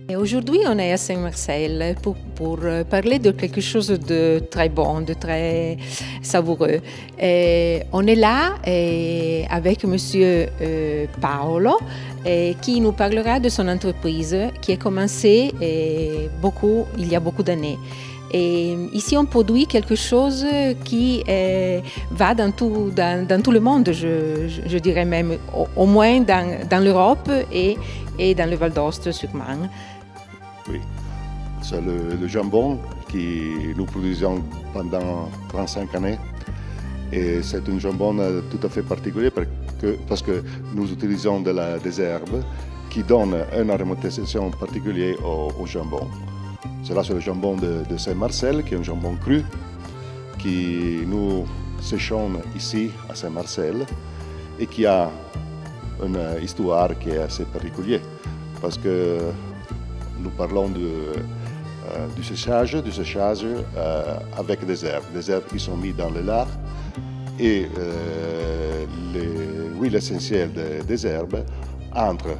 Et aujourd'hui, on est à Saint-Marcel pour parler de quelque chose de très bon, de très savoureux. Et on est là avec Monsieur Paolo qui nous parlera de son entreprise qui a commencé il y a beaucoup d'années. Et ici, on produit quelque chose qui va dans tout le monde, je dirais même, au moins dans l'Europe et dans le Val d'Aoste sûrement. Oui, c'est le jambon que nous produisons pendant 35 années. Et c'est un jambon tout à fait particulier parce que nous utilisons des herbes qui donnent une aromatisation particulière au jambon. C'est le jambon de Saint-Marcel, qui est un jambon cru, que nous séchons ici à Saint-Marcel et qui a une histoire qui est assez particulière parce que nous parlons du séchage avec des herbes qui sont mises dans le lard et l'huile essentielle des herbes entre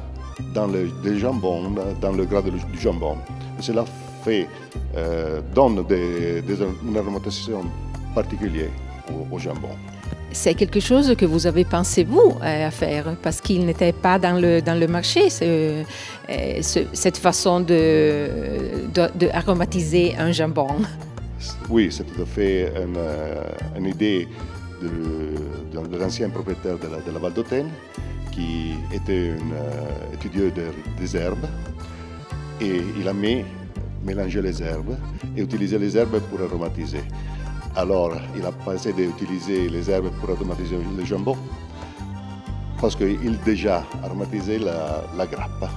dans le jambon, dans le gras du jambon. Et cela donne une aromatisation particulière au jambon. C'est quelque chose que vous avez pensé, vous, à faire, parce qu'il n'était pas dans le marché, cette façon de aromatiser un jambon. Oui, c'est tout à fait une idée de l'ancien propriétaire de la Val d'Autun, qui était un étudiant des herbes, et il a mélangé les herbes et utilisé les herbes pour aromatiser. Alors, il a pensé d'utiliser les herbes pour aromatiser le jambon, parce qu'il déjà aromatisé la grappe.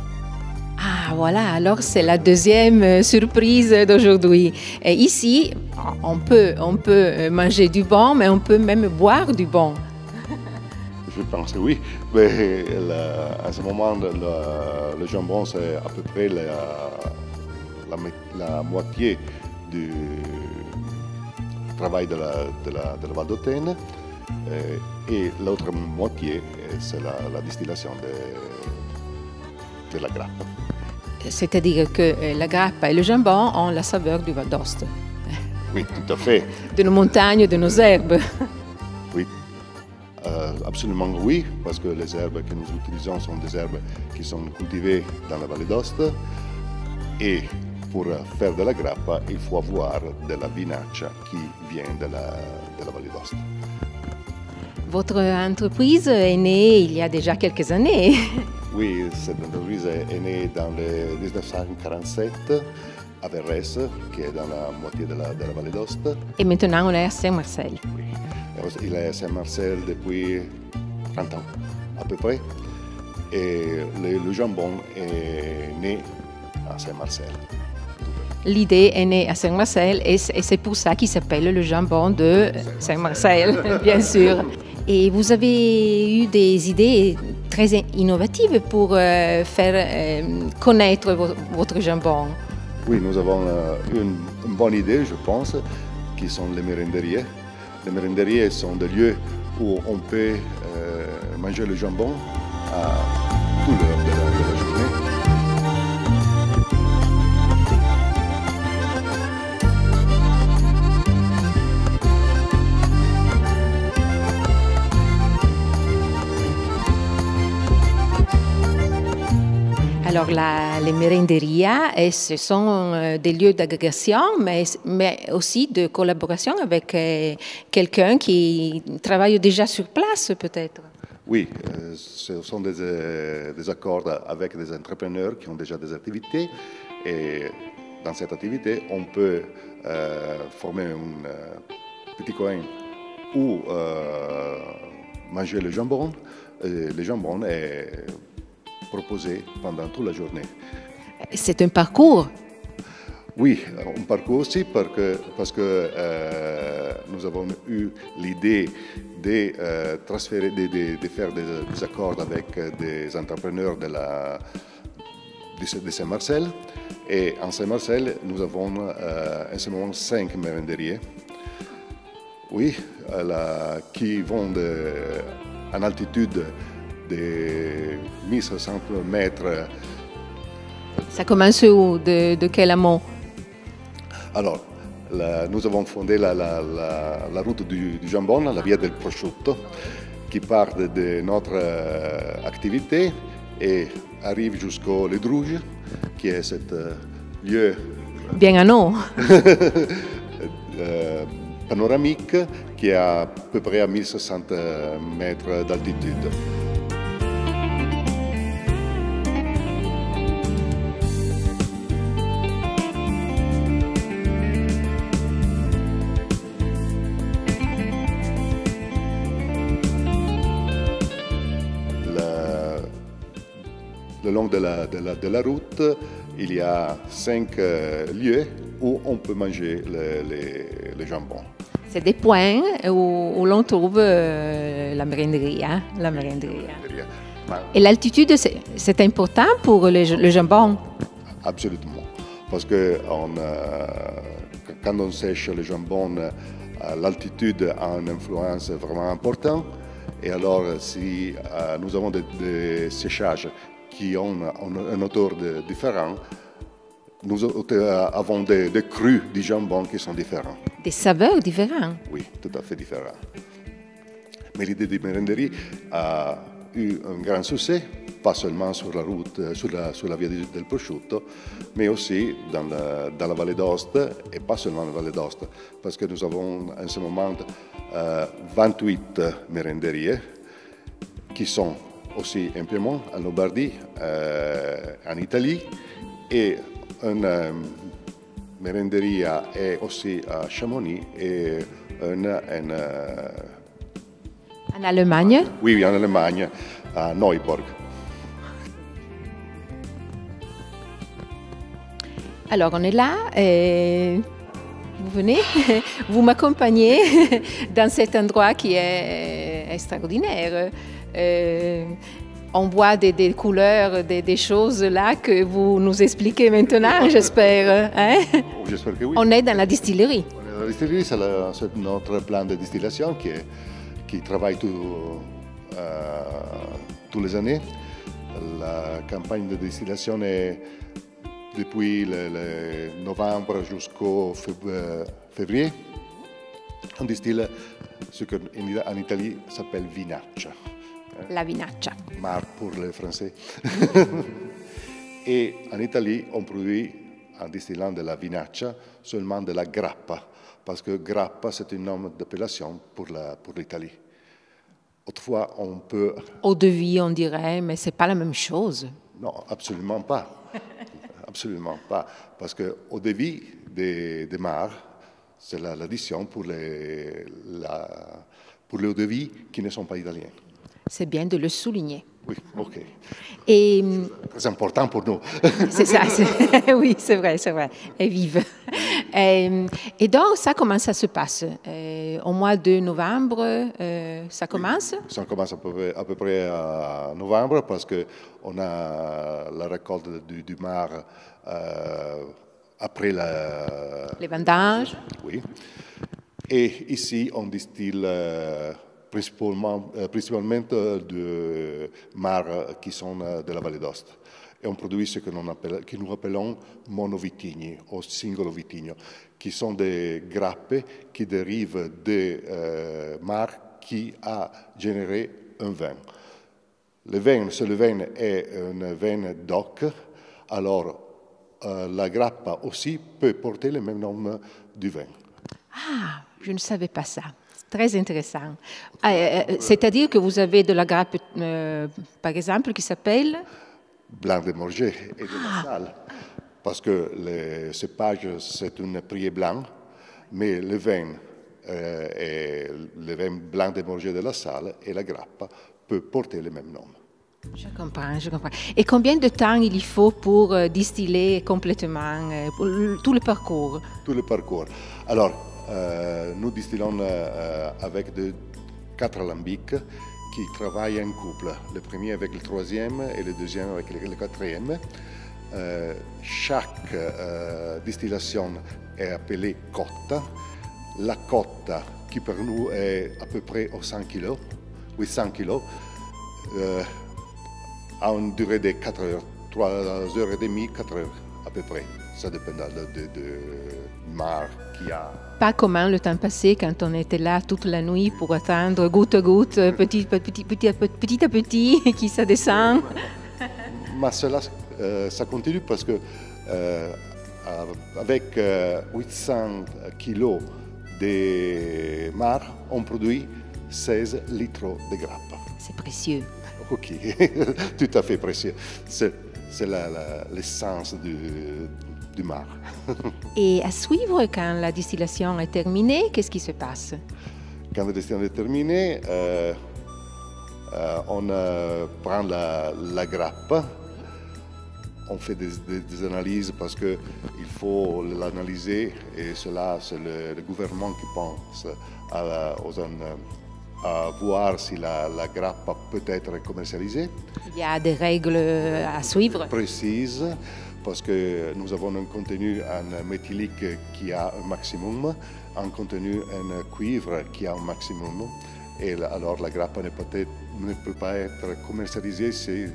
Ah, voilà, alors c'est la deuxième surprise d'aujourd'hui. Et ici, on peut manger du bon, mais on peut même boire du bon. Je pense que oui, mais à ce moment, le jambon, c'est à peu près la moitié du travail de la Val d'Autun et l'autre moitié, c'est la distillation de la grappe. C'est-à-dire que la grappe et le jambon ont la saveur du Val d'Aoste. Oui, tout à fait. De nos montagnes, de nos herbes. Oui, absolument oui, parce que les herbes que nous utilisons sont des herbes qui sont cultivées dans la vallée d'Aoste et pour faire de la grappa, il faut avoir de la vinaccia qui vient de la Vallée d'Aoste. Votre entreprise est née il y a déjà quelques années. Oui, cette entreprise est née dans le 1947 à Verrès, qui est dans la moitié de la Vallée d'Aoste. Et maintenant, on est à Saint-Marcel. Oui, il est à Saint-Marcel depuis 30 ans à peu près. Et le jambon est né à Saint-Marcel. L'idée est née à Saint-Marcel et c'est pour ça qu'il s'appelle le jambon de Saint-Marcel, bien sûr. Et vous avez eu des idées très innovatives pour faire connaître votre jambon. Oui, nous avons une bonne idée, je pense, qui sont les merenderiers. Les merenderiers sont des lieux où on peut manger le jambon à toute l'heure de la journée. Alors, les merenderias, ce sont des lieux d'agrégation, mais aussi de collaboration avec quelqu'un qui travaille déjà sur place, peut-être. Oui, ce sont des accords avec des entrepreneurs qui ont déjà des activités. Et dans cette activité, on peut former un petit coin où manger le jambon. Et le jambon est proposé pendant toute la journée. C'est un parcours. Oui, un parcours aussi parce que nous avons eu l'idée de faire des accords avec des entrepreneurs de Saint-Marcel. Et en Saint-Marcel, nous avons en ce moment 5 merenderiers. Oui, qui vont en altitude de 1500 mètres Ça commence où? De quel amont? Alors, nous avons fondé la route du jambon, la via del prosciutto, qui part de notre activité et arrive jusqu'au Les Druges, qui est ce lieu Bien à nous. panoramique qui est à peu près à 1600 mètres d'altitude. Le long de la route, il y a 5 lieux où on peut manger le jambon. C'est des points où l'on trouve la merendrie. Hein? La merendrie. Et l'altitude, c'est important pour le jambon? Absolument. Parce que quand on sèche le jambon, l'altitude a une influence vraiment importante. Et alors, si nous avons des séchages qui ont un odeur différent, nous avons des crus du jambon qui sont différents. Des saveurs différentes? Oui, tout à fait différents. Mais l'idée de mérenderie a eu un grand succès, pas seulement sur la route, sur la via del prosciutto, mais aussi dans la Vallée d'Aoste, et pas seulement dans la Vallée d'Aoste, parce que nous avons en ce moment 28 mérenderies qui sont aussi en Piémont, en Lombardie, en Italie, et une mérenderie est aussi à Chamonix et une en Allemagne? Oui, en Allemagne, à Neuburg. Alors, on est là et vous venez, vous m'accompagnez dans cet endroit qui est extraordinaire. On voit des couleurs, des choses là que vous nous expliquez maintenant, j'espère. Hein? J'espère que oui. On est dans la distillerie. On est dans la distillerie, c'est notre plan de distillation qui travaille tous les années. La campagne de distillation est depuis le novembre jusqu'au février. On distille ce qu'en Italie s'appelle vinaccia. La vinaccia. Mar pour les Français. Et en Italie, on produit, en distillant de la vinaccia, seulement de la grappa, parce que grappa, c'est un nom d'appellation pour l'Italie. Autrefois, on peut... Eau de vie, on dirait, mais ce n'est pas la même chose. Non, absolument pas. Absolument pas. Parce que eau de vie des mares, c'est l'addition pour les eaux de vie qui ne sont pas italiennes. C'est bien de le souligner. Oui, ok. Et c'est important pour nous. C'est ça, oui, c'est vrai. Et vive. Et donc, ça, comment ça se passe? Au mois de novembre, ça commence? Oui, ça commence à peu près à novembre parce qu'on a la récolte du mar après les vendanges. Oui. Et ici, on distille principalement de mares qui sont de la Vallée d'Aoste. Et on produit ce que nous appelons monovitigni ou singolo vitigno, qui sont des grappes qui dérivent des mares qui a généré un vin. Le vin est un vin DOC, alors la grappa aussi peut porter le même nom du vin. Ah, je ne savais pas ça. Très intéressant. C'est-à-dire que vous avez de la grappe, par exemple, qui s'appelle Blanc de Morges et de la Salle. Parce que le cépage, c'est un prié blanc, mais le vin blanc de Morges de la Salle et la grappa peut porter le même nom. Je comprends. Et combien de temps il faut pour distiller complètement tout le parcours? Tout le parcours. Alors, nous distillons avec 4 alambics qui travaillent en couple. Le premier avec le troisième et le deuxième avec le quatrième. Chaque distillation est appelée cotta. La cotta, qui pour nous est à peu près 800 kg, a une durée de 4 heures 3h30, 4h à peu près. Ça dépend du mar qu'il y a. Pas comme le temps passé quand on était là toute la nuit pour attendre goutte à goutte, petit à petit, qui ça descend. Mais cela, ça continue parce que avec 800 kilos de mar, on produit 16 litres de grappe. C'est précieux. Ok, tout à fait précieux. C'est l'essence du mar. Et à suivre, quand la distillation est terminée, qu'est-ce qui se passe? Quand la distillation est terminée, on prend la grappe, on fait des analyses parce qu'il faut l'analyser et cela, c'est le gouvernement qui pense à voir si la grappe peut être commercialisée. Il y a des règles à suivre. Précises, parce que nous avons un contenu en méthylique qui a un maximum, un contenu en cuivre qui a un maximum. Et alors la grappe ne peut pas être commercialisée si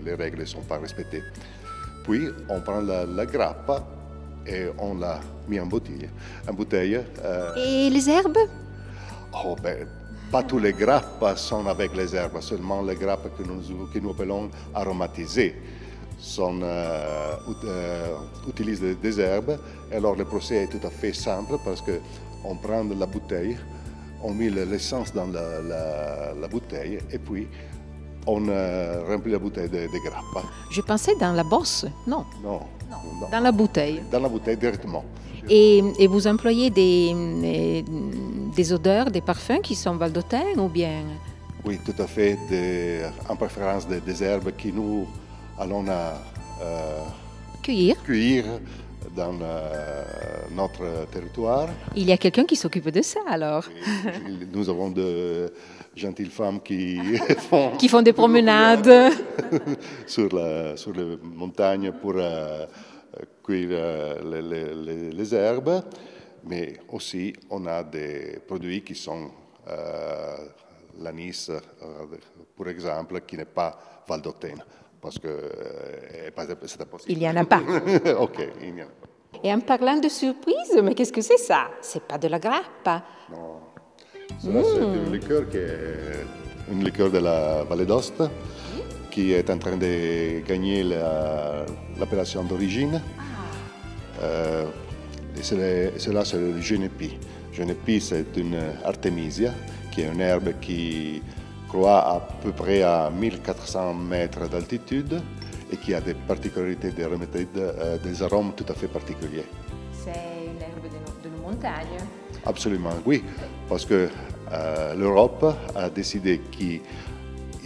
les règles ne sont pas respectées. Puis on prend la grappe et on la met en bouteille. Et les herbes? Oh, ben, pas toutes les grappes sont avec les herbes, seulement les grappes que nous appelons aromatisées utilisent des herbes. Et alors le procès est tout à fait simple parce qu'on prend la bouteille, on met l'essence dans la bouteille et puis on remplit la bouteille de grappes. Je pensais dans la bosse, non? Non. Dans la bouteille? Dans la bouteille directement. Et vous employez des odeurs, des parfums qui sont valdôtains ou bien? Oui, tout à fait, en préférence des herbes que nous allons cueillir dans notre territoire. Il y a quelqu'un qui s'occupe de ça alors? Nous avons de gentilles femmes qui font des promenades sur les montagnes pour cueillir les herbes, mais aussi on a des produits qui sont l'anis, par exemple, qui n'est pas valdôtaine, parce que c'est impossible. Il n'y en a pas. Ok, il n'y en a pas. Et en parlant de surprise, mais qu'est-ce que c'est ça? C'est pas de la grappa. Non, cela c'est une liqueur de la Vallée d'Aoste qui est en train de gagner l'appellation d'origine. Et cela, c'est le genépi. Genépi, c'est une artémisia, qui est une herbe qui croît à peu près à 1400 mètres d'altitude et qui a des particularités des arômes tout à fait particuliers. C'est une herbe de nos montagnes. Absolument, oui, parce que l'Europe a décidé qu'il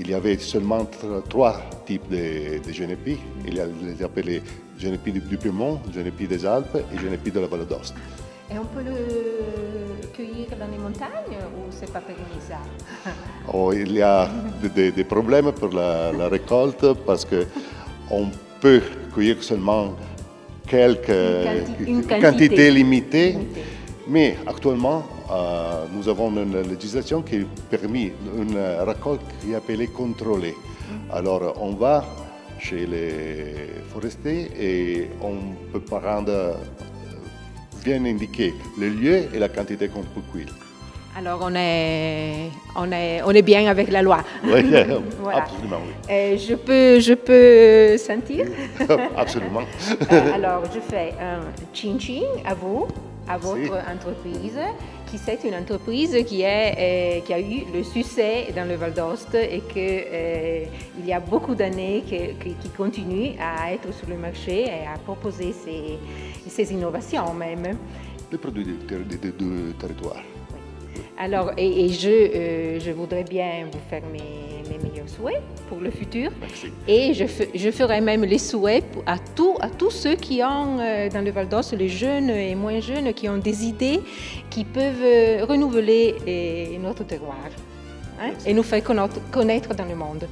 y avait seulement 3 types de genépi. Il y a les appelés genépi du Piémont, genépi des Alpes et genépi de la Vallée d'Aoste. Et on peut le cueillir dans les montagnes ou c'est pas permis ça? Oh, il y a des problèmes pour la récolte parce qu'on peut cueillir seulement une quantité limitée. Mais actuellement, nous avons une législation qui permet une récolte qui est appelée contrôlée. Alors, on va chez les forestiers et on peut bien indiquer le lieu et la quantité qu'on peut cueillir. Alors, on est bien avec la loi. Oui, voilà. Absolument, oui. Je peux sentir? Absolument. Alors, je fais un chin-chin à vous, à votre Si. entreprise, qui c'est une entreprise qui a eu le succès dans le Val d'Aoste et qu'il y a beaucoup d'années qui continue à être sur le marché et à proposer ces innovations même. Les produits du territoire. Alors, et je voudrais bien vous faire mes meilleurs souhaits pour le futur. Merci. Et je ferai même les souhaits à tous ceux qui ont dans le Val d'Aoste, les jeunes et moins jeunes, qui ont des idées qui peuvent renouveler notre terroir, hein, et nous faire connaître dans le monde.